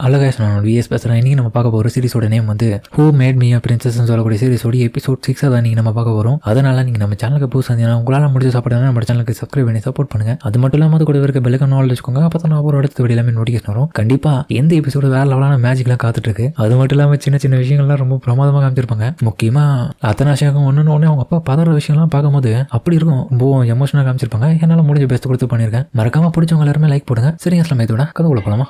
Hello guys, நான் vs பேசுகிறேன். இன்றைக்கி நம்ம பார்க்க போகிற சீரிஸோட நேம் வந்து ஹூ மேட் மீ அ பிரின்சஸ்ன்னு சொல்லக்கூடிய சீரிஸோட எபிசோட் 6 தான் நீங்கள் நம்ம பார்க்க போகிறோம். அதனால் நீங்கள் நம்ம சேனலுக்கு புதுசாக இருந்தீங்கன்னா உங்களால் முடிஞ்ச சாப்பிட்றதுனா நம்ம சேனலுக்கு சப்ஸ்கிரைப் பண்ணி சப்போர்ட் பண்ணுங்கள். அது மட்டும் இல்லாமல் அது கூட இருக்க பெல்லைக்கான நாள் வச்சுக்கோங்க. அப்போ தான் நான் ஒரு அடுத்த வீடியோ எல்லாமே நோட்டிஃபிகேஷன் வரும். கண்டிப்பாக எந்த எபிசோட வேறு லெவலான மேஜிக்லாம் காத்துட்ருக்கு. அது மட்டும் இல்லாமல் சின்ன சின்ன விஷயங்கள்லாம் ரொம்ப பிரமாதமாக காமிச்சிருப்பாங்க. முக்கியமாக அத்தனாஷியாக்கும் ஒன்று அவங்க அப்பா பதற விஷயம்லாம் பார்க்கும்போது அப்படி இருக்கும், ரொம்ப எமோஷனாக காமிச்சிருப்பாங்க. என்னால் முடிஞ்ச பெஸ்ட் கொடுத்து பண்ணியிருக்கேன். மறக்காமல் பிடிச்சவங்க எல்லாருமே லைக் போடுங்க. சரிங்க, சமயத்தோட கதை போகலாமா?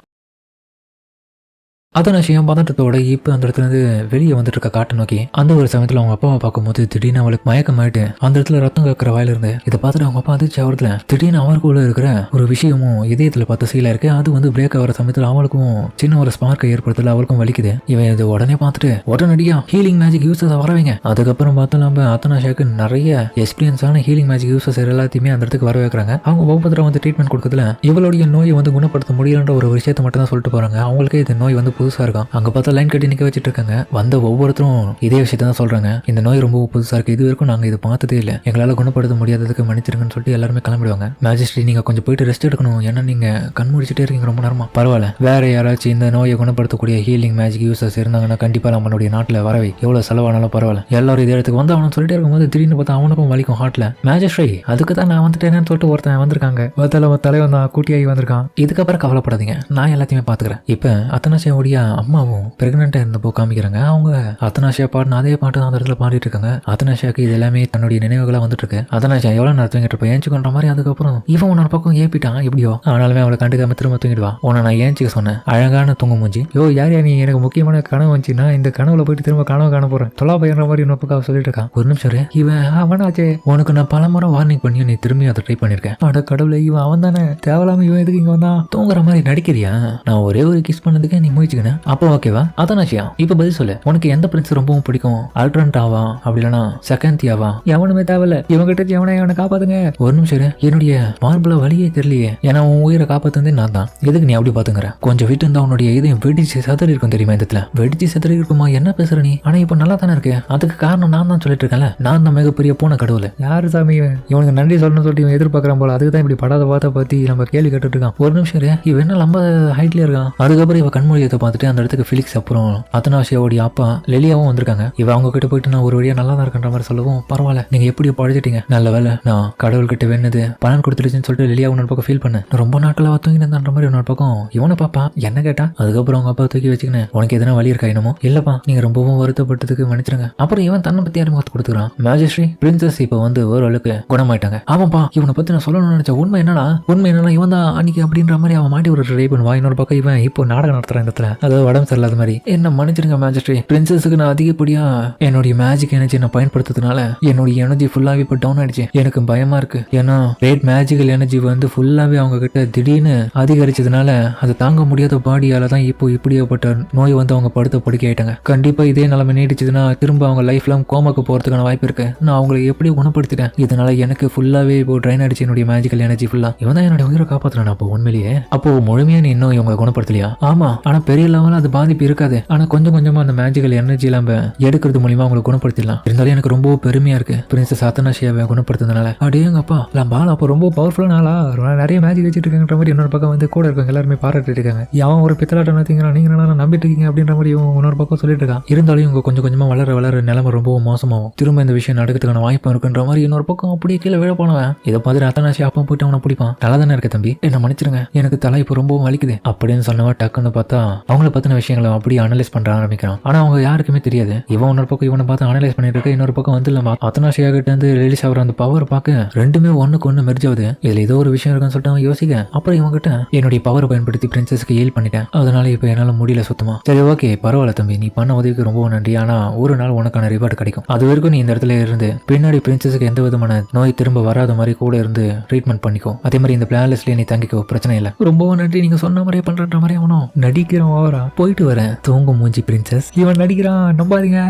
அத்தனாஷியம் பதட்டத்தோட இப்போ அந்த இடத்துலேருந்து வெளியே வந்துட்டு இருக்க காட்டை நோக்கி அந்த ஒரு சமயத்தில் அவங்க அப்பாவை பார்க்கும்போது திடீர்னு அவளுக்கு மயக்கமாயிட்டு அந்த இடத்துல ரத்தம் கக்கிற வாயிலிருந்து இதை பார்த்துட்டு அவங்க அப்பா அதிர்ச்சி ஆகிறதுல திடீர்னு அவருக்குள்ள இருக்கிற ஒரு விஷயமும் இதயத்தில் பார்த்து சீலாக இருக்கு. அது வந்து பிரேக் ஆகிற சமயத்தில் அவளுக்கும் சின்ன ஒரு ஸ்பார்க்கை ஏற்படுத்தல, அவளுக்கும் வலிக்குது. இவன் இது உடனே பார்த்துட்டு உடனடியாக ஹீலிங் மேஜிக் யூஸஸ் வரவைங்க. அதுக்கப்புறம் பார்த்தா நம்ம அத்தனாஷியாவுக்கு நிறைய எக்ஸ்பீரியன்ஸான ஹீலிங் மேஜிக் யூஸஸ் எல்லாத்தையுமே அந்த இடத்துக்கு வர வைக்கிறாங்க. அவங்க ஒவ்வொருத்தர வந்து ட்ரீட்மெண்ட் கொடுக்கறதுல இவளுடைய நோயை வந்து குணப்படுத்த முடியலன்ற ஒரு விஷயத்தை மட்டும் தான் சொல்லிட்டு போறாங்க. அவங்களுக்கே இந்த நோய் வந்து புதுசா இருக்கும். அங்க பார்த்தா லைன் கட்டி நிக்க வச்சிட்டு இருக்காங்க. வந்த ஒவ்வொருத்தரும் இதே விஷயத்த தான் சொல்றாங்க, இந்த நோய் ரொம்ப புதுசா இருக்கு, இது வரைக்கும் நாங்க இதை பார்த்ததே இல்லை, எங்களால குணப்படுத்த முடியாததுக்கு மன்னிச்சிருங்கன்னு சொல்லிட்டு எல்லாருமே கிளம்பிடுவாங்க. மேஜிஸ்ட்ரேட், நீங்க கொஞ்சம் போயிட்டு ரெஸ்ட் எடுக்கணும், ஏன்னா நீங்க கண் முடிச்சுட்டே இருக்கீங்க ரொம்ப நேரமா. பரவாயில்ல, வேற யாராச்சும் இந்த நோயை குணப்படுத்தக்கூடிய ஹீலிங் மேஜிக் யூசர்ஸ் இருந்தாங்கன்னா கண்டிப்பா நம்மளுடைய நாட்டில் வரவை எவ்வளவு செலவானாலும் பரவாயில்ல, எல்லாரும் இதே இடத்துக்கு வந்து அவனு சொல்லிட்டே இருக்கும்போது திடீர்னு பார்த்தா அவனுக்கும் வலிக்கும் ஹார்ட்ல. மேஜிஸ்ட்ரேட், அதுக்கு தான் நான் வந்துட்டேன்னு சொல்லிட்டு ஒருத்தன் வந்திருக்காங்க. தலைவன் தான் கூட்டியாகி வந்திருக்கான். இதுக்கப்புறம் கவலைப்படாதீங்க, நான் எல்லாத்தையுமே பாத்துக்கிறேன். இப்ப அத்தனாஷியாவுடைய அம்மாவும் பிரெக்னெண்டா இருந்தப்போ காமிக்கிறாங்க. அவங்க அத்தனாஷியா பாட்டு அதே பாட்டு அந்த இடத்துல பாடிட்டு இருக்காங்க. அத்தனாஷியாக்கு இது எல்லாமே தன்னுடைய நினைவுகளா வந்துட்டு இருக்கு. அத்தனாஷியா எவ்வளவு நேரம் தூங்கிட்டு இருப்ப, ஏஞ்சுக்கொண்ட மாதிரி. அதுக்கப்புறம் இவன் உன்னோட பக்கம் ஏப்பிட்டான் எப்படியோ, ஆனாலுமே அவளை கண்டுக்காம திரும்ப தூங்கிடுவான். உன்னை நான் ஏஞ்சிக்க சொன்னேன், அழகான தூங்க மூஞ்சி. யோ யார் நீ, எனக்கு முக்கியமான கனவு வந்துச்சுன்னா இந்த கனவுல போயிட்டு திரும்ப கனவு காண போறேன், தொலா பையன்ற மாதிரி இன்னொரு பக்கம் சொல்லிட்டு இருக்கான். ஒரு நிமிஷம் இவன் அவனாச்சே, உனக்கு நான் பல முறை வார்னிங் பண்ணி நீ திரும்பி அதை ட்ரை பண்ணிருக்கேன். அட கடவுளை, இவன் அவன் தானே, தேவலாம இவன் எதுக்கு இங்க வந்தான், தூங்குற மாதிரி நடிக்கிறியா? நான் ஒரே ஒரு கிஸ் பண்ணதுக்கே நீ முயற்சிக்கினேன், அப்போ ஓகேவா? அத்தனாஷியா, இப்ப பதில் சொல்லு, உனக்கு எந்த பிரின்ஸ் ரொம்பவும் பிடிக்கும்? அல்ட்ரன்டாவா, அப்படி இல்லைனா செகந்தியாவா? எவனுமே தேவையில்ல, இவங்கிட்ட எவனை காப்பாத்துங்க. ஒரு நிமிஷம், என்னுடைய மார்பிள வழியே தெரியலையே, ஏன்னா உன் உயிரை காப்பாத்துனதே நான் தான், எதுக்கு நீ அப்படி பாத்துங்கிற? கொஞ்சம் விட்டு இருந்தா உன்னுடைய இதயம் வெடிச்சு சதறி இருக்கும் தெரியுமா? இந்த வெடிச்சு சதறி இருக்குமா? என்ன பேசுற நீ? ஆனா இப்ப நல்லா தானே இருக்கு. அதுக்கு காரணம் நான் தான் சொல்லிட்டு இருக்கேன்ல, நான் தான் மிகப்பெரிய பூனை கடவுள். யாரு சாமி இவனுக்கு நன்றி சொல்லணும்னு சொல்லிட்டு இவன் எதிர்பார்க்கறான் போல, அதுக்கு தான் இப்படி படாத பார்த்த பத்தி நம்ம கேள்வி கேட்டுட்டு இருக்கான். ஒரு நிமிஷம், இவன் என்ன ரொம்ப ஹைட்ல இருக்கான். அதுக்கப்புறம் இவ கண்மொழியத்தை பார்த்துட்டு அந்த இடத்துக்கு ஃபிலிக்ஸ் அப்புறம் அத்தனாஷியாவுடைய அப்பா லெலியாவும் வந்திருக்காங்க. இவ அவங்க கிட்ட போயிட்டு நான் ஒரு வழியா நல்லா தான் இருக்கின்ற மாதிரி சொல்லவும், பரவாயில்ல நீங்க எப்படியோ பழச்சிட்டீங்க, நல்ல வேலை நான் கடவுள் கிட்ட வேணுது பலன் கொடுத்துருச்சுன்னு சொல்லிட்டு லெலியா உன்னோட பக்கம் ஃபீல் பண்ண, ரொம்ப நாட்களா தூங்கினன்ற மாதிரி உன்னோட பக்கம் இவனை பாப்பா என்ன கேட்டா. அதுக்கப்புறம் அவங்க அப்பா தூக்கி வச்சுக்கினேன், உனக்கு எதனா வழி இருக்கா? என்னமோ இல்லப்பா, நீங்க ரொம்பவும் வருத்தப்பட்டதுக்கு மன்னிச்சிருங்க. அப்புறம் இவன் தன்னை பத்தி அறிமுகத்து கொடுத்துக்கிறான். மேஜிஸ்ட்ரி பிரின்சஸ் இப்ப வந்து ஓரளவுக்கு குணமாயிட்டாங்க. ஆமாப்பா, இவனை பத்தி நான் சொல்லணும்னு நினைச்ச உண்மை என்னன்னா இவன் தான் அன்னைக்கு அப்படின்ற மாதிரி அவன் மாட்டி ஒரு ட்ரை பண்ணுவா. இன்னொரு பக்கம் இவன் இப்போ நாடகம் நடத்துறான் இடத்துல, அதாவது உடம்பு சரியில்லாத மாதிரி. என்ன மன்னிச்சிருங்க மேஜிஸ்ட்ரி, பிரின்சஸுக்கு நான் அதிகப்படியா என்னுடைய மேஜிக் எனர்ஜி நான் பயன்படுத்துறதுனால என்னுடைய எனர்ஜி ஃபுல்லாவே இப்போ டவுன் ஆயிடுச்சு. எனக்கு பயமா இருக்கு, ஏன்னா ரேட் மேஜிக்கல் எனர்ஜி வந்து ஃபுல்லாவே அவங்க கிட்ட திடீர்னு அதிகரிச்சதுனால அது தாங்க முடியாத பாடியால தான் இப்போ இப்படியாப்பட்ட நோய் வந்து அவங்க படுக்கை ஆயிட்டாங்க. கண்டிப்பா இதே நிலைமை நீடிச்சதுன்னா திரும்ப அவங்க லைஃப் லாங் கோமாக்கு போறதுக்கான வாய்ப்பு இருக்கு. நான் அவங்களை எப்படி குணப்படுத்திட்டேன், இதனால எனக்கு ஃபுல்லாவே இப்போ ட்ரைன் ஆயிடுச்சு என்னுடைய மேஜிக்கல் எனர்ஜி ஃபுல்லா. இவன் தான் என்னோட உயிரை காப்பாத்துறான். அப்போ உண்மையிலேயே அப்போ முழுமையா நீ இன்னும் இவங்களை குணப்படுத்தலையா? ஆமா, ஆனா பெரிய லெவலில் அது பாதிப்பு இருக்காது. ஆனா கொஞ்சம் கொஞ்சமா அந்த மேஜிக்கல் எனர்ஜி எல்லாம் எடுக்கிறது மூலியமா அவங்களை குணப்படுத்திடலாம். இருந்தாலும் எனக்கு ரொம்ப பெருமையா இருக்கு பிரின்சஸ் அத்தனாஷியாவை குணப்படுத்துறதுனால. அப்படியேங்கப்பா பால் அப்போ ரொம்ப பவர்ஃபுல்லான ஆளா, நிறைய மேஜிக் வச்சுட்டு இருக்காங்கன்ற மாதிரி இன்னொரு பக்கம் வந்து கூட இருக்காங்க எல்லாருமே பாராட்டிட்டு இருக்காங்க. அவன் ஒரு பித்தலாட்டம் நடத்தீங்கிறான், நீங்க நல்லா நம்பிட்டு இருக்கீங்க அப்படின்ற மாதிரி இன்னொரு பக்கம் சொல்லிட்டு இருக்கான். இருந்தாலும் இவங்க கொஞ்சம் கொஞ்சமா வளர நிலைமை ரொம்ப மோசமாகும், திரும்ப இந்த விஷயம் நடக்கிறதுக்கான வாய்ப்பு இருக்குன்ற மாதிரி இன்னொரு பக்கம் அப்படியே கீழே விழ போனவன் இதை மாதிரி அத்தனாஷியா அப்பா போயிட்டு அவனை பிடிப்பான். நல்லா தானே இருக்க தம்பி, என்ன மன்னிச்சிருங்க, எனக்கு தலை இப்போ ரொம்பவும் வலிக்குது அப்படின்னு சொன்னவா டக்குன்னு பார்த்தா அவங்கள பத்தின விஷயங்களை அப்படியே அனலைஸ் பண்ற ஆரம்பிக்கிறான். ஆனா அவங்க யாருக்குமே தெரியாது. இவன் இன்னொரு பக்கம் இவனை பார்த்து அனலைஸ் பண்ணிட்டு இருக்க, இன்னொரு பக்கம் வந்து அத்தனாஷியா கிட்ட இருந்து ரிலீஸ் ஆகிற அந்த பவர் பார்க்க ரெண்டுமே ஒண்ணுக்கு ஒண்ணு மெர்ஜ் ஆகுது. இதுல ஏதோ ஒரு விஷயம் இருக்குன்னு சொல்லிட்டு அவன் யோசிக்க, அப்புறம் இவங்க கிட்ட என்னுடைய பவரை பயன்படுத்தி பிரின்சஸ்க்கு ஹீல் பண்ணிட்டேன், அதனால இப்ப என்னால முடியல சுத்தமா. சரி ஓகே பரவாயில்ல தம்பி, நீ பண்ண உதவிக்கு ரொம்ப நன்றி, ஆனா ஒரு நாள் உனக்கான ரிவார்டு கிடைக்கும். அது வரைக்கும் நீ இந்த இடத்துல இருந்து பின்னாடி பிரின்சஸ்க்கு எந்த விதமான நோய் திரும்ப வராத மாதிரி கூட இருந்து ட்ரீட்மெண்ட் பண்ணிக்கோ. அதே மாதிரி இந்த பிளான்லெஸ்லயே நீ தங்கிக்கோ, பிரச்சனை இல்லை. ரொம்ப நன்றி, நீங்க சொன்ன மாதிரியே பண்ற மாதிரி அவனும் நடிக்கிறான். ஓவரா போயிட்டு வரேன், தூங்கும் மூஞ்சி பிரின்சஸ், இவன் நடிக்கிறான் நம்பாதீங்க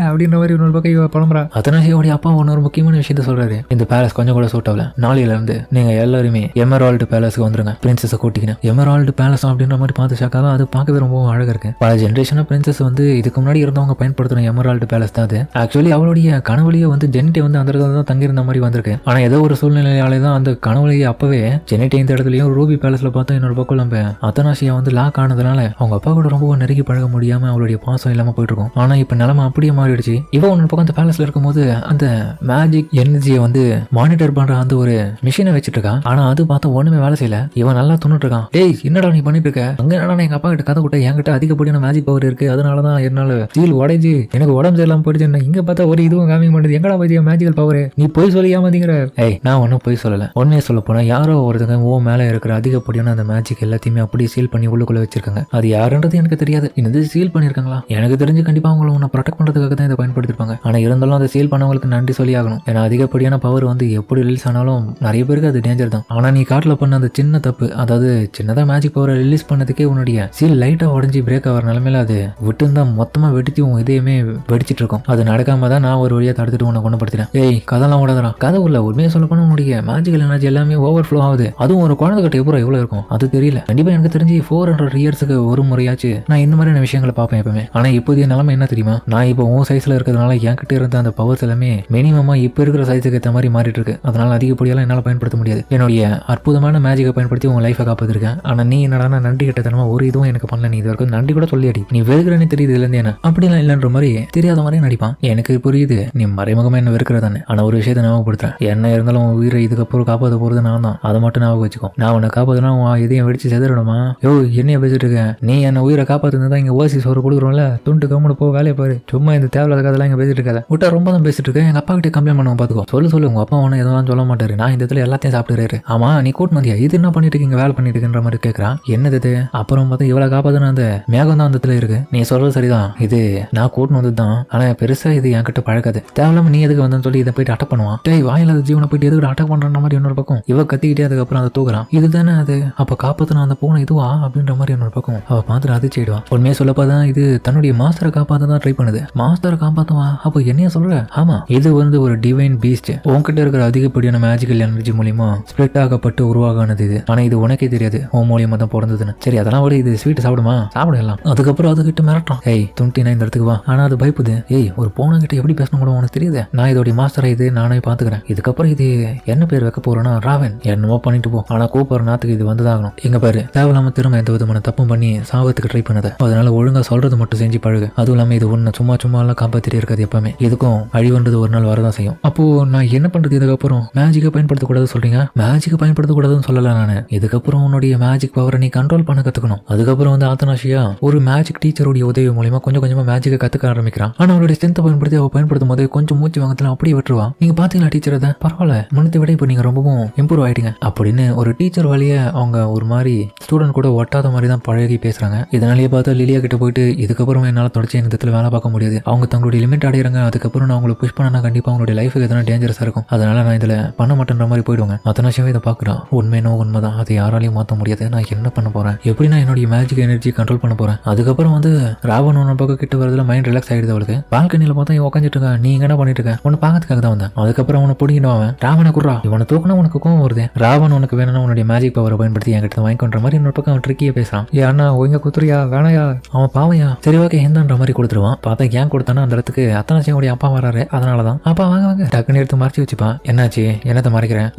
அப்படின்ற மாதிரி இன்னொரு பக்கம் இவன் புலம்புறா. அத்தனாஷியாவுடைய அப்பா ஒரு முக்கியமான விஷயத்த சொல்றாரு, இந்த பேலஸ் கொஞ்சம் கூட சூட் ஆகல, நாளையில இருந்து நீங்க எல்லாருமே எமரால்டு பேலஸ்க்கு வந்துருங்க, பிரின்சஸை கூட்டிக்கணும். எமரால்டு பேலஸ் அப்படின்ற மாதிரி பார்த்து ஷாக்காக, அது பார்க்கவே ரொம்ப அழகா இருக்கு. பல ஜென்ரேஷனா பிரின்சஸ் வந்து இதுக்கு முன்னாடி இருந்தவங்க பயன்படுத்துற எமரால்டு பேலஸ் தான் அது. ஆக்சுவலி அவளுடைய கனவுலயே வந்து ஜெனிட்டே வந்து அந்த இடத்துல தான் தங்கியிருந்த மாதிரி வந்திருக்கு. ஆனா ஏதோ ஒரு சூழ்நிலையாலே தான் அந்த கனவுலையே அப்பவே ஜெனிட்டே இந்த இடத்துலயும் ரூபி பேலஸ்ல பார்த்தா இன்னொரு பக்கம் நம்ம அத்தனாஷியா வந்து லாக் ஆனதுனால அவங்க அப்பா கூட ரொம்ப ரொம்பவும் நெருங்கி பழக முடியாம அவளுடைய பாசம் இல்லாம போயிட்டு இருக்கும். ஆனா இப்ப நிலைமை அப்படியே மாறிடுச்சு. இவன் ஒன்னு பக்கம் அந்த பேலஸ்ல இருக்கும்போது அந்த மேஜிக் எனர்ஜியை வந்து மானிட்டர் பண்ற அந்த ஒரு மிஷினை வச்சிட்டு இருக்கான். ஆனா அது பார்த்தா ஒண்ணுமே வேலை செய்யல. இவன் நல்லா துண்ணுட்டு இருக்கான். டேய் என்னடா நீ பண்ணிட்டு இருக்க? அங்க என்னடா எங்க அப்பா கிட்ட கதை விட்ட, என்கிட்ட அதிகப்படியான மேஜிக் பவர் இருக்கு, அதனாலதான் என்னால சீல் உடைஞ்சு எனக்கு உடம்பு சரியில்லாம போயிடுச்சு. இங்க பார்த்தா ஒரு இதுவும் காமிக்க மாட்டேது. எங்கடா பத்தியா மேஜிக்கல் பவர்? நீ போய் சொல்லி ஏமாத்தீங்கிற? ஏய் நான் ஒன்னும் போய் சொல்லல. உண்மையை சொல்ல போனா யாரோ ஒருத்தங்க ஓ மேல இருக்கிற அதிகப்படியான அந்த மேஜிக் எல்லாத்தையுமே அப்படியே சீல் பண்ணி உள்ளுக்குள்ள வச்சிருக்காங்க. அது யாருன்றது எனக்கு தெரியாது. இந்த சீல் பண்ணிருக்காங்களா? எனக்கு தெரிஞ்சு கண்டிப்பா அவங்களை உன்னை ப்ரொடெக்ட் பண்றதுக்காக தான் இதை பயன்படுத்திருப்பாங்க. ஆனா இருந்தாலும் அதை சீல் பண்ணவங்களுக்கு நன்றி சொல்லி ஆகணும். ஏன்னா அதிகப்படியான பவர் வந்து எப்படி ரிலீஸ் ஆனாலும் நிறைய பேருக்கு அது டேஞ்சர் தான். ஆனா நீ காட்டுல பண்ண அந்த சின்ன தப்பு, அதாவது சின்னதா மேஜிக் பவரை ரிலீஸ் பண்ணதுக்கே உன்னுடைய சீல் லைட்டா உடஞ்சி பிரேக் ஆகிற நிலைமையில அது விட்டு இருந்தா மொத்தமா வெடிச்சு உன் இதயமே வெடிச்சிட்டு இருக்கும். அது நடக்காம தான் நான் ஒரு வழியா தடுத்துட்டு உன்னை குணப்படுத்தினேன். ஏய் கதெல்லாம் ஓடாதா? கதை உள்ள உண்மையை சொல்ல போனா உன்னுடைய மேஜிக்கல் எனர்ஜி எல்லாமே ஓவர் ஃப்ளோ ஆகுது. அதுவும் ஒரு குழந்தை கிட்ட எவ்வளவு இருக்கும் அது தெரியல. கண்டிப்பா எனக்கு தெரிஞ்சு 400 இயர்ஸுக்கு ஒரு முறையாச்சு நான் இந்த மாதிரியான விஷயங்களை பார்ப்பேன் எப்பவுமே. ஆனா இப்போதைய நிலைமை என்ன தெரியுமா? நான் இப்போ உன் சைஸ்ல இருக்கிறதுனால என்கிட்ட இருந்த அந்த பவர்ஸ் எல்லாமே மினிமமா இப்ப இருக்கிற சைஸுக்கு ஏற்ற மாதிரி மாறிட்டு இருக்கு. அதனால அதிகப்படியெல்லாம் என்னால பயன்படுத்த முடியாது. என்னுடைய அற்புதமான மேஜிக்கை பயன்படுத்தி உங்க லைஃபை காப்பாத்திருக்கேன். ஆனா நீ என்னடா நன்றி கிட்டத்தனமா ஒரு இதுவும் எனக்கு பண்ணல. நீ இது வரைக்கும் நன்றி கூட சொல்லியாடி. நீ வெறுக்கிறேன்னு தெரியுது இதுல இருந்து என்ன அப்படிலாம் இல்லைன்ற மாதிரி தெரியாத மாதிரி நடிப்பான். எனக்கு புரியுது நீ மறைமுகமா என்ன வெறுக்கிறதானே. ஆனா ஒரு விஷயத்தை ஞாபகப்படுத்துறேன். என்ன இருந்தாலும் உயிரை இதுக்கப்புறம் காப்பாற்ற போறது நான் தான். அதை மட்டும் ஞாபகம் வச்சுக்கோ. நான் உன்னை காப்பாத்தினா இதையும் வெடிச்சு செதறிடுமா? யோ என்னைய பேசிட்டு இருக்கேன்? நீ என்ன உயிரை காப்பாத்துனதான் இங்க ஓசி சோறு கொடுக்குறோம்ல, துண்டு கம்முன்னு போ வேலையை பாரு. சும்மா இந்த தேவையில்லாத கதெல்லாம் இங்க பேசிட்டு இருக்காத. விட்டா ரொம்ப தான் பேசிட்டு இருக்கேன். எங்க அப்பா கிட்ட கம்ப்ளைண்ட் பண்ணுவோம் பாத்துக்கோ. சொல்லு உங்க அப்பா ஒன்னும் எதுவும் சொல்ல மாட்டாரு. நான் இந்த இடத்துல எல்லாத்தையும் சாப்பிட்டுறாரு. ஆமா நீ கூட்டு வந்தியா? இது என்ன பண்ணிட்டு இருக்கீங்க? வேலை பண்ணிட்டு இருக்குன்ற மாதிரி கேட்கறான். என்னது? அப்புறம் பார்த்தா இவ்வளவு காப்பாத்துனா அந்த மேகம் தான் அந்த இடத்துல இருக்கு. நீ சொல்றது சரிதான். இது நான் கூட்டு வந்தது தான். ஆனா பெருசா இது என்கிட்ட பழக்காது. தேவையில்லாம நீ எதுக்கு வந்தன்னு சொல்லி இதை போயிட்டு அட்டாக் பண்ணுவான். டேய் வாயில்லாத ஜீவனை போயிட்டு எதுக்கு அட்டாக் பண்ற மாதிரி இன்னொரு பக்கம் இவ கத்திக்கிட்டே அதுக்கப்புறம் அதை தூக்குறான். இதுதானே அது? அப்ப காப்பாத்தின அந்த பூனை இதுவா அப்படின்ற மாதிரி இன்னொரு பக்கம் அவ பார்த்துட்டு அதிர்ச்சி ஆயிடுவான். உண்மையை சொல்லப்பதான் இது தன்னுடைய மாஸ்டரை காப்பாத்த தான் ட்ரை பண்ணுது. மாஸ்டரை காப்பாத்துவா? அப்போ என்னைய சொல்ற? ஆமா இது வந்து ஒரு டிவைன் பீஸ்ட். உன்கிட்ட இருக்கிற அதிகப்படியான மேஜிக்கல் எனர்ஜி மூலியமா ஸ்பிளிட் ஆகப்பட்டு உருவாகானது இது. ஆனா இது உனக்கே தெரியாது உன் மூலியமா தான் பிறந்ததுன்னு. சரி அதெல்லாம் விட இது ஸ்வீட் சாப்பிடுமா? சாப்பிடலாம். அதுக்கப்புறம் அதுகிட்ட மிரட்டான். ஏய் துண்டினா இந்த இடத்துக்கு வா. ஆனா அது பயப்புது. ஏய் ஒரு பூனை கிட்ட எப்படி பேசணும் கூட உனக்கு தெரியுது. நான் இதோடைய மாஸ்டரை இது நானே பாத்துக்கிறேன். இதுக்கப்புறம் இது என்ன பேர் வைக்க போறேன்னா ராவன். என்னமோ பண்ணிட்டு போ. ஆனா கூப்பிடுற நாத்துக்கு இது வந்துதாகணும். எங்க பாரு தேவையில்லாம திரும்ப எந்த விதமான தப்பும் பண்ணி சாவத்துக்கு ட்ரை பண்ணத. அதனால ஒழுங்கா சொல்றது மட்டும் செஞ்சு பழகு. அதுவும் இல்லாம இது ஒண்ணு சும்மா எல்லாம் காப்பாத்திட்டே இருக்காது. எப்பவுமே இதுக்கும் அழிவுன்றது ஒரு நாள் வரதான் செய்யும். அப்போ நான் என்ன பண்றது? இதுக்கப்புறம் மேஜிக்கை பயன்படுத்தக்கூடாது சொல்றீங்க? மேஜிக்கை பயன்படுத்தக்கூடாதுன்னு சொல்லல நானு. இதுக்கப்புறம் உன்னுடைய மேஜிக் பவரை நீ கண்ட்ரோல் பண்ண கத்துக்கணும். அதுக்கப்புறம் வந்து ஆத்தனாஷியா ஒரு மேஜிக் டீச்சருடைய உதவி மூலமா கொஞ்சம் கொஞ்சமா மேஜிக்கை கத்துக்க ஆரம்பிக்கிறான். ஆனா அவருடைய ஸ்ட்ரென்த்தை பயன்படுத்தி அவ பயன்படுத்தும் போது கொஞ்சம் மூச்சு வாங்கத்துல அப்படியே விட்டுருவா. நீங்க பாத்தீங்களா டீச்சர்? அதை பரவாயில்ல முன்னத்தை விட இப்ப நீங்க ரொம்பவும் இம்ப்ரூவ் ஆயிட்டீங்க அப்படின்னு ஒரு டீச்சர் வழிய அவங்க ஒரு மாதிரி ஸ்டூடெண்ட் கூட ஒட்டாத மாதிரி தான் பழகி பேசுறாங்க. இதனாலேயே பார்த்தா லிலியா கிட்ட போயிட்டு இதுக்கப்புறம் என்னால தொடர்ச்சி இந்த இடத்துல வேலை பார்க்க முடியாது. அவங்க தங்களுடைய லிமிட் அடைகிறாங்க. அதுக்கப்புறம் நான் உங்களுக்கு புஷ் பண்ணா கண்டிப்பா அவங்களுடைய லைஃபுக்கு எதனா டேஞ்சரஸா இருக்கும். அதனால நான் இதுல பண்ண மாட்டேன்ற மாதிரி போயிடுவாங்க. அத்தனாஷியாவே இதை பாக்குறான். உண்மைனோ உண்மைதான். அதை யாராலையும் மாற்ற முடியாது. நான் என்ன பண்ண போறேன்? எப்படி நான் என்னுடைய மேஜிக் எனர்ஜி கண்ட்ரோல் பண்ண போறேன்? அதுக்கப்புறம் வந்து ராவன் ஒன்று பக்கம் கிட்ட வரதுல மைண்ட் ரிலாக்ஸ் ஆயிடுது அவளுக்கு. பால்கனியில பார்த்தா இவன் உட்காந்துட்டு இருக்கா. நீ என்ன பண்ணிட்டு இருக்க? உன்னை பார்க்கறதுக்காக தான் வந்தேன். அதுக்கப்புறம் அவனை பிடிக்கிடுவான். ராவனை குடுறா. இவனை தூக்கினா உனக்கு கோவம் வருது. ராவன் உனக்கு வேணும்னா உன்னுடைய மேஜிக் பவரை பயன்படுத்தி என்கிட்ட வாங்கிக்கொண்ட மாதிரி இன்னொரு பக்கம் அவன் ட்ரிக்கியா பேசுறான். ஏ அண்ணா ஒங்க குத்துறியா வேணையா? அவன் பாவையா? சரி ஓகே எந்தன்ற மாதிரி கொடுத்துருவான். பார்த்தா ஏன் கொடுத்தானா அந்த இடத்துக்கு அத்தனாச்சியோடைய அப்பா வராரு. அதனாலதான் அப்பா வாங்க டக்குன்னு எடுத்து மறைச்சு வச்சுப்பான். என்னாச்சு? என்னத்தை மறைக்கிறேன்?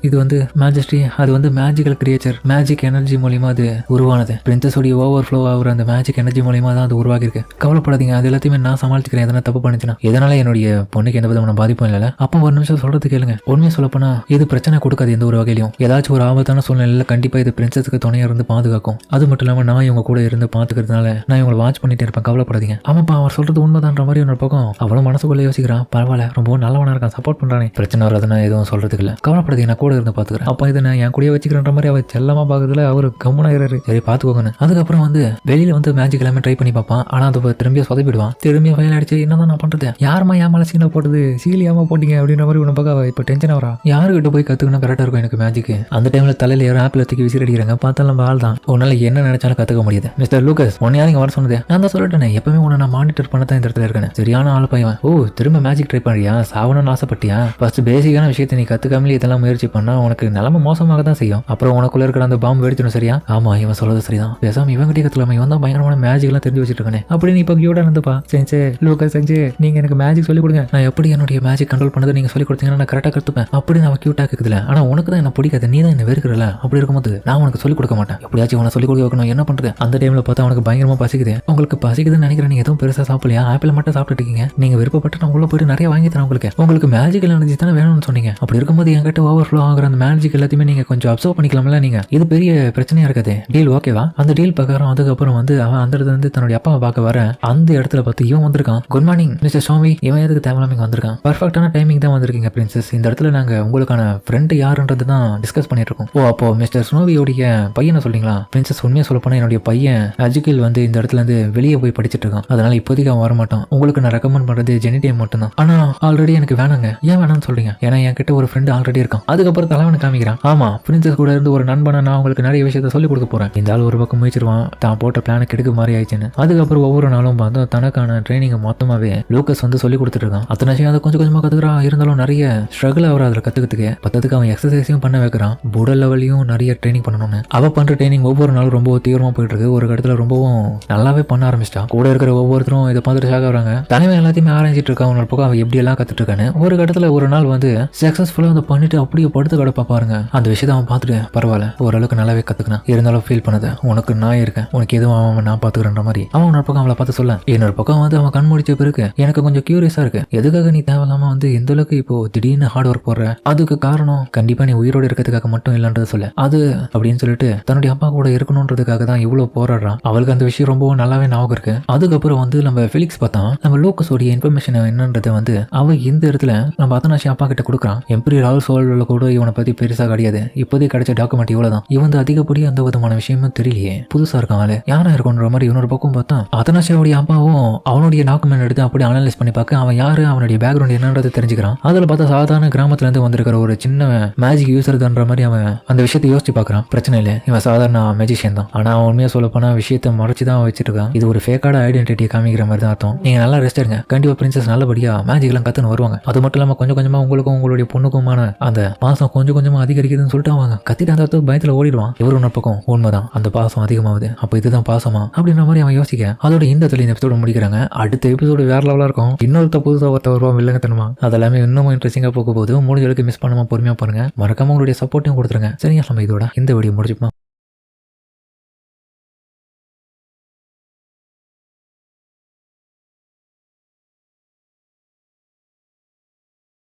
இது வந்து மேஜஸ்ட்ரி. அது வந்து மேஜிக்கல் கிரியேச்சர். மேஜிக் எனர்ஜி மூலியமா அது உருவானது. பிரின்சஸோடைய ஓவர் ஃப்ளோ ஆகிற அந்த மேஜிக் எனர்ஜி மூலியமா தான் அது உருவாகி இருக்கு. கவலைப்படாதீங்க. அது எல்லாத்தையுமே நான் சமாளிச்சுக்கிறேன். எதனா தப்பு பண்ணிச்சுன்னா இதனால என்னுடைய பொண்ணுக்கு எந்த விதமான பாதிப்பும் இல்ல. அப்பா ஒரு நிமிஷம் சொல்றது கேளுங்க. உண்மையை சொல்லப்போனா இது பிரச்சனை கொடுக்காது எந்த ஒரு வகையிலும். ஏதாச்சும் ஒரு ஆபத்தான சூழ்நிலையில கண்டிப்பா இது பிரின்சஸுக்கு துணையா இருந்து பாதுகாக்கும். அது மட்டும் இல்லாம நான் இவங்க கூட இருந்து பாத்துக்கிறதுனால நான் இவங்களை வாட்ச் பண்ணிட்டே இருப்பேன். கவலைப்படாதீங்க. ஆமாப்பா அவர் சொல்றது உண்மைதான்ற மாதிரி ஒரு பக்கம் அவளும் மனசுக்குள்ள யோசிக்கிறான். பரவாயில்ல ரொம்ப நல்லவனா இருக்கான். சப்போர்ட் பண்றானே. பிரச்சனை வராதுன்னா எதுவும் சொல்றதுக்கு இல்ல. கவலைப்படாதீங்க. நான் கூட இருந்து பாத்துக்கிறேன். அப்ப இதை நான் என் கூடயே வச்சுக்கிறன்ற மாதிரி அவ செல்லமா பாக்குறதுல அவரு கம்முனாயிராரு. சரி பாத்துக்கோங்கன்னு. அதுக்கப்புறம் வந்து வெளியில வந்து மேஜிக் எல்லாமே ட்ரை பண்ணி பார்ப்பான். ஆனா அது திரும்பிய சொதப்பிடுவான். திரும்பிய ஃபைல் அடிச்சு என்னதான் நான் பண்றது? யாருமா ஏன் மேல சீனை போட்டது? சீலியாம போட்டீங்க அப்படின்ற மாதிரி உன பக்கம் இப்ப டென்ஷன் வரா. யாருக்கிட்ட போய் கத்துக்கணும் கரெக்டா இருக்கும் எனக்கு மேஜிக்? அந்த டைம்ல தலையில யாரும் ஆப்பிள் தூக்கி விசிறி அடிக்கிறாங்க. பார்த்தா நம்ம ஆள் தான். உன்னால என்ன நினைச்சாலும் கத்துக்க முடியாது. மிஸ்டர் லூகஸ் உன்னை யாரும் இங்க வர சொன்னது? நான் தான் சொல்லிட்டேன். எப்பவுமே உன்னை நான் மானிட்டர் பண்ண தான் இந்த இடத்துல இருக்கேன். சரியான ஆள் பையன். ஓ திரும்ப மேஜிக் ட்ரை பண்றியா? சாவணும்னு ஆசைப்பட்டியா? ஃபர்ஸ்ட் பேசிக்கான விஷயத்தை நீ கத்துக்காமலே இதெல்லாம் முயற்சி பண்ணா உனக்கு நிலைமை மோசமாக தான் செய்யும். அப்புறம் உனக்குள்ள இருக்கிற அந்த பாம்பு வெடிச்சிடும். சரியா? ஆமா இவன் சொல்றது சரிதான். பேசாம இவன் கிட்டே கத்துலாம. இவன் தான் பயங்கரமான மேஜிக் எல்லாம் தெரிஞ்சு வச்சிட்டு இருக்கானே அப்படின்னு இப்ப கியூடா இருந்துப்பா. செஞ்சு லூகஸ் செஞ்சு நீங்க எனக்கு மேஜிக் சொல்லி கொடுங்க. நான் எப்படி என்னுடைய மேஜிக் கண்ட்ரோல் பண்ணது நீங்க சொல்லி கொடுத்தீங்கன்னா நான் கரெக்டா கத்துப்பேன் அப்படின்னு அவன் கியூட்டா கேக்குதுல. ஆனா உனக்கு தான் என்ன பிடிக்காது. நீ தான் என்ன வெறுக்கிறல. அப்படி இருக்கும்போது நான் உனக்கு சொல்லி கொடுக்க மாட்டேன். எப்படியாச்சும் உன சொல்லி கொடுக்க வைக்கணும். என்ன பண்றது? அந்த டைம்ல பார்த்தா அவனுக்கு பயங்கரமா பசிக்குது. உங்களுக்கு பசிக்குதுன்னு நினைக்கிறேன். நீங்க எதுவும் பெருசா சாப்பிடலையா? ஆப்பிள் மட்டும் சாப்பிட்டு இருக்கீங்க. நீங்க விருப்பப்பட்டு நான் உள்ள போயிட்டு நிறைய வாங்கி தரேன் உங்களுக்கு மேஜிக்கல் எனர்ஜி தானே வேணும்னு சொன்னீங்க. அப்படி இருக்கும்போது என்கிட்ட ஓவர் ஃப்ளோ ஆகிற அந்த மேஜிக் எல்லாத்தையுமே நீங்க கொஞ்சம் அப்சர்வ் பண்ணிக்கலாம்ல. நீங்க இது பெரிய பிரச்சனையா இருக்காது. டீல் ஓகேவா? அந்த டீல் பிரகாரம் அதுக்கப்புறம் வந்து அவன் அந்த இடத்துல இருந்து தன்னுடைய அப்பாவை பார்க்க வர அந்த இடத்துல பார்த்து இவன் வந்திருக்கான். குட் மார்னிங் மிஸ்டர் சுவாமி. இவன் எதுக்கு தேவையில்லாம இங்க வந்திருக்கான்? பர்ஃபெக்டான டைமிங் தான் வந்திருக்கீங்க பிரின்சஸ். இந்த இடத்துல நாங்க உங்களுக்கான ஃப்ரெண்ட் யாருன்றது தான் டிஸ்கஸ் பண்ணிட்டு இருக்கோம். ஓ, அப்போ மிஸ்டர் ஸ்னோவியோடைய பையனை சொல்றீங்களா? பிரின்சஸ் உண்மையா சொல்ல போனா என்னுடைய பையன் அஜிகில் வந்து இந்த இடத்துல இருந்து வெளியே போய் படிச்சுட்டு இருக்கான். அதனால இப்போதைக்கு அவன் வரமாட்டான். உங்களுக்கு நான் ரெக்கமெண்ட் பண்றது ஜெனிடைம் மட்டும் தான். ஆனா ஆல்ரெடி எனக்கு வேணாங்க. ஏன் வேணாம்னு சொல்றீங்க? ஏன்னா என்கிட்ட ஒரு ஃப்ரெண்ட் ஆல்ரெடி இருக்கான். அதுக்கப்புறம் தலைவனை காமிக்கிறான். ஆமா, பிரின்சஸ் கூட இருந்து ஒரு நண்பனை நான் உங்களுக்கு நிறைய விஷயத்த சொல்லிக் கொடுக்க போறேன். இந்த ஆள் ஒரு பக்கம் முயற்சிடுவான், தான் போட்ட பிளான கெடுக்க மாதிரி ஆயிடுச்சுன்னு. அதுக்கப்புறம் ஒவ்வொரு நாளும் பார்த்தா தனக்கான ட்ரைனிங் மொத்தமாவே லூக்கஸ் வந்து சொல்லி கொடுத்துட்டு இருக்கான். அத்தனை விஷயம் அதை கொஞ்சம் கொஞ்சமா கத்துக்கிறான். இருந்தாலும் நிறைய ஸ்ட்ரகிள் அவர் அதில் கத்துக்கிறதுக்கு பத்ததுக்கு அவன் எக்ஸசைஸையும் பண்ண வைக்கிறான். புடல் லெவலையும் நிறைய ட்ரைனிங் பண்ணணும்னு அவ பண்ற ட்ரைனிங் ஒவ்வொரு நாளும் ரொம்ப தீவிரமா போயிட்டு இருக்கு. ஒரு இடத்துல ரொம்பவும் நல்லாவே பண்ண ஆரம்பிச்சிட்டான். கூட இருக்கிற ஒவ்வொருத்தரும் இதை பார்த்துட்டு ஷாக் ஆகுறாங்க. தலைவன் எல்லாத்தையுமே ஆராய்ச்சிட்டு இருக்கான். ஒரு பக்கம் அவன் எப்படி எல்லாம் கத்துட்டு இருக்கான்னு. ஒரு இடத்துல ஒரு நாள் வந்து சக்சஸ்ஃபுல்லா வந்து பண்ணிட்டு அப்படியே படுத்து கிடப்பா பாருங்க. அந்த விஷயத்தை அவன் பார்த்துட்டு பரவாயில்ல, ஓரளவுக்கு நல்லாவே கத்துக்கினான். இருந்தாலும் ஃபீல் பண்ணது, உனக்கு நான் இருக்கேன், உனக்கு எதுவும் அவன் நான் பாத்துக்கிறேன்ற மாதிரி அவன் ஒரு பக்கம் அவளை பார்த்து சொல்ல, இன்னொரு பக்கம் வந்து அவன் கண் முடிச்ச பிறகு எனக்கு கொஞ்சம் கியூரியஸா இருக்கு. எதுக்காக நீ தேவையில்லாம வந்து எந்த அளவுக்கு இப்போ திடீர்னு ஹார்ட் ஒர்க் போடுற? அதுக்கு காரணம் கண்டிப்பா நீ உயிரோடு இருக்கிறதுக்காக மட்டும் இல்லைன்றத சொல்ல. அது அப்படின்னு சொல்லிட்டு தன்னுடைய அப்பா கூட இருக்கணும்ன்றதுக்காக தான் இவ்வளவு போராடுறான். அவளுக்கு அந்த விஷயம் ரொம்பவும் நல்லாவே ஞாபகம் இருக்கு. அதுக்கப்புறம் வந்து நம்ம ஃபிலிக்ஸ் பார்த்தா நம்ம லோக்கஸோடைய இன்ஃபர்மேஷன் என்னன்றதை வந்து அவன் இந்த இடத்துல நம்ம அத்தனாஷி அப்பா கிட்ட கொடுக்குறான். எம்பீரியர் ஹவுஸ் ஹோல்ட்ல கூட இவனை பத்தி பெருசா கிடையாது. இப்போதைக்கு கிடைச்ச டாக்குமெண்ட் இவ்வளவுதான். இவன் அதிகப்படி அந்த விதமான விஷயமும் தெரியலையே, புதுசா இருக்கான். யாரா இருக்குன்ற மாதிரி இவனோட பக்கம் பார்த்தா அத்தனாஷியோடைய அப்பாவும் அவனுடைய டாக்குமெண்ட் எடுத்து அப்படி அனலைஸ் பண்ணி பார்க்க அவன் யாரு, அவனுடைய பேக்ரவுண்ட் என்னன்றது தெரிஞ்சுக்கிறான். அதுல பார்த்தா சாதாரண கிராமத்துல இருந்து வந்திருக்கிற ஒரு சின்ன மேஜிக் யூசர் தான்ற மாதிரி அவன் அந்த விஷயத்தை யோசிச்சு பார்க்கறான். பிரச்சனை இல்லை, இவன் சாதாரண மேஜிஷியன் தான். ஆனா அவன் உண்மையா சொல்ல போனா விஷயத்தை மறைச்சுதான் வச்சிட்டு இருக்கான். இது ஒரு ஃபேக்கான ஐடென்டிட்டியை காமிக்கிற மாதிரி தான் அர்த்தம். நீங்க நல்லா ரெஸ்ட் எடுங்க. கண்டிப்பா பிரின்சஸ் நல்லபடியா மேஜிக் எல்லாம் கத்துன்னு வருவாங்க. அது மட்டும் இல்லாம கொஞ்சம் கொஞ்சமா உங்களுக்கும் உங்களுடைய பொண்ணுக்குமான அந்த பாசம் கொஞ்சம் கொஞ்சமா அதிகரிக்குதுன்னு சொல்லிட்டு அவங்க கத்திட்டு அந்த பயத்துல ஓடிடுவான். இவரு ஒரு பக்கம் உண்மைதான், அந்த பாசம் அதிகமாகுது. அப்ப இதுதான் பாசமா அப்படின்ற மாதிரி அவன் யோசிக்க அதோட இந்த எபிசோட முடிக்கிறாங்க. அடுத்த எபிசோடு வேற லெவலா இருக்கும். இன்னொருத்த புதுசா வருவான் வில்லங்க தருமா. அதெல்லாமே இன்னும் இன்ட்ரெஸ்டிங்கா போக போகுது. முடிஞ்ச அளவுக்கு மிஸ் பண்ணாம பொறுமையா பாருங்க. மறக்காம உங்களுடைய சப்போர்ட்டையும் கொடுத்துருங்க. சரிங்க, நம்ம இதோட இந்த வீடியோ முடிச்சுப்போம்.